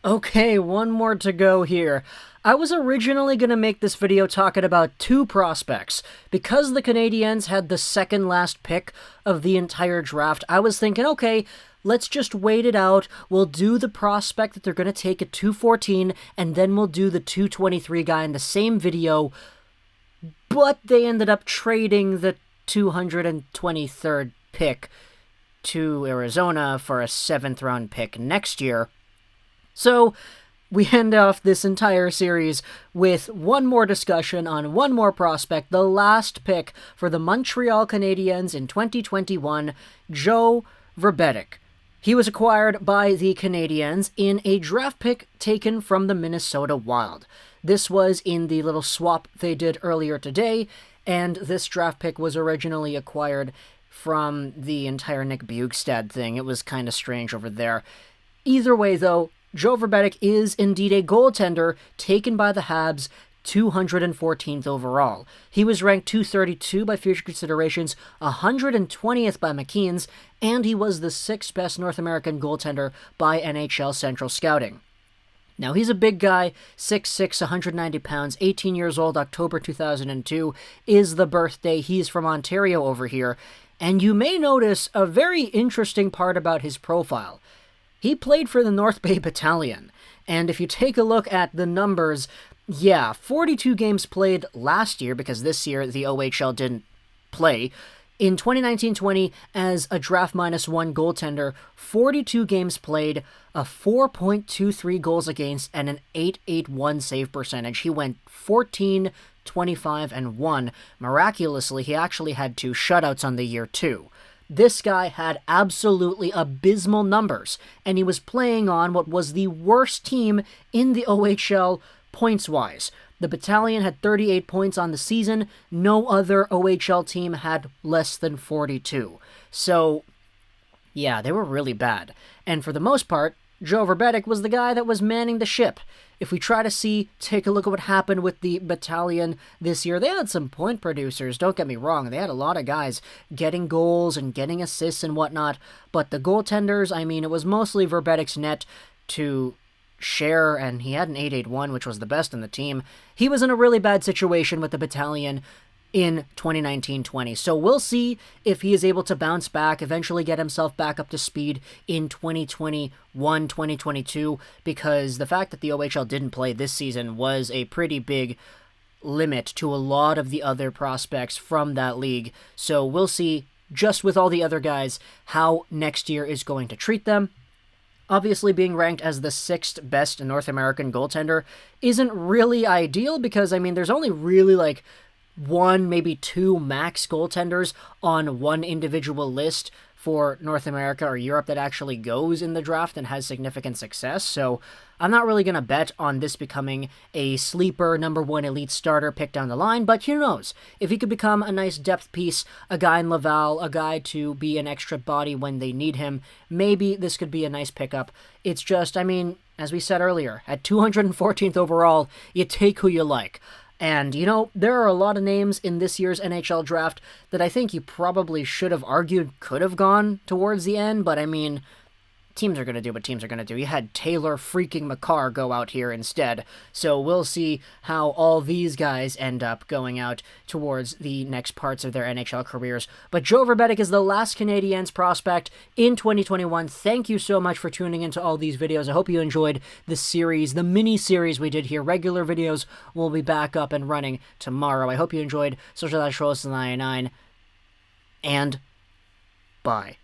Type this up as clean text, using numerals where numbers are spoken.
Okay, one more to go here. I was originally going to make this video talking about two prospects. Because the Canadiens had the second last pick of the entire draft, I was thinking, okay, let's just wait it out. We'll do the prospect that they're going to take at 214, and then we'll do the 223 guy in the same video. But they ended up trading the 223rd pick to Arizona for a 7th round pick next year. So, we end off this entire series with one more discussion on one more prospect, the last pick for the Montreal Canadiens in 2021, Joe Vrbetic. He was acquired by the Canadiens in a draft pick taken from the Minnesota Wild. This was in the little swap they did earlier today, and this draft pick was originally acquired from the entire Nick Bjugstad thing. It was kind of strange over there. Either way, though, Joe Vrbetic is indeed a goaltender taken by the Habs, 214th overall. He was ranked 232 by Future Considerations, 120th by McKeen's, and he was the 6th best North American goaltender by NHL Central Scouting. Now, he's a big guy, 6'6", 190 pounds, 18 years old, October 2002 is the birthday. He's from Ontario over here, and you may notice a very interesting part about his profile. He played for the North Bay Battalion, and if you take a look at the numbers, 42 games played last year, because this year the OHL didn't play. In 2019-20, as a draft -1 goaltender, 42 games played, a 4.23 goals against, and an .881 save percentage. He went 14, 25, and 1. Miraculously, he actually had 2 shutouts on the year, too. This guy had absolutely abysmal numbers, and he was playing on what was the worst team in the OHL points-wise. The Battalion had 38 points on the season. No other OHL team had less than 42. So, yeah, they were really bad. And for the most part, Joe Vrbetic was the guy that was manning the ship. If we try to take a look at what happened with the Battalion this year, they had some point producers, don't get me wrong. They had a lot of guys getting goals and getting assists and whatnot, but the goaltenders, I mean, it was mostly Vrbetic's net to share, and he had an .881, which was the best in the team. He was in a really bad situation with the Battalion in 2019-20. So we'll see if he is able to bounce back, eventually get himself back up to speed in 2021-2022, because the fact that the OHL didn't play this season was a pretty big limit to a lot of the other prospects from that league. So we'll see, just with all the other guys, how next year is going to treat them. Obviously, being ranked as the 6th best North American goaltender isn't really ideal, because, I mean, there's only really, 1, maybe 2 max goaltenders on one individual list for North America or Europe that actually goes in the draft and has significant success. So I'm not really going to bet on this becoming a sleeper #1 elite starter pick down the line, but who knows? If he could become a nice depth piece, a guy in Laval, a guy to be an extra body when they need him, maybe this could be a nice pickup. It's just, I mean, as we said earlier, at 214th overall, you take who you like. And, you know, there are a lot of names in this year's NHL draft that I think you probably should have argued could have gone towards the end, but I mean, teams are going to do what teams are going to do. You had Taylor freaking McCarr go out here instead, so we'll see how all these guys end up going out towards the next parts of their NHL careers. But Joe Vrbetic is the last Canadiens prospect in 2021. Thank you so much for tuning into all these videos. I hope you enjoyed this series, the mini-series we did here. Regular videos will be back up and running tomorrow. I hope you enjoyed Social Rosen 99, and bye.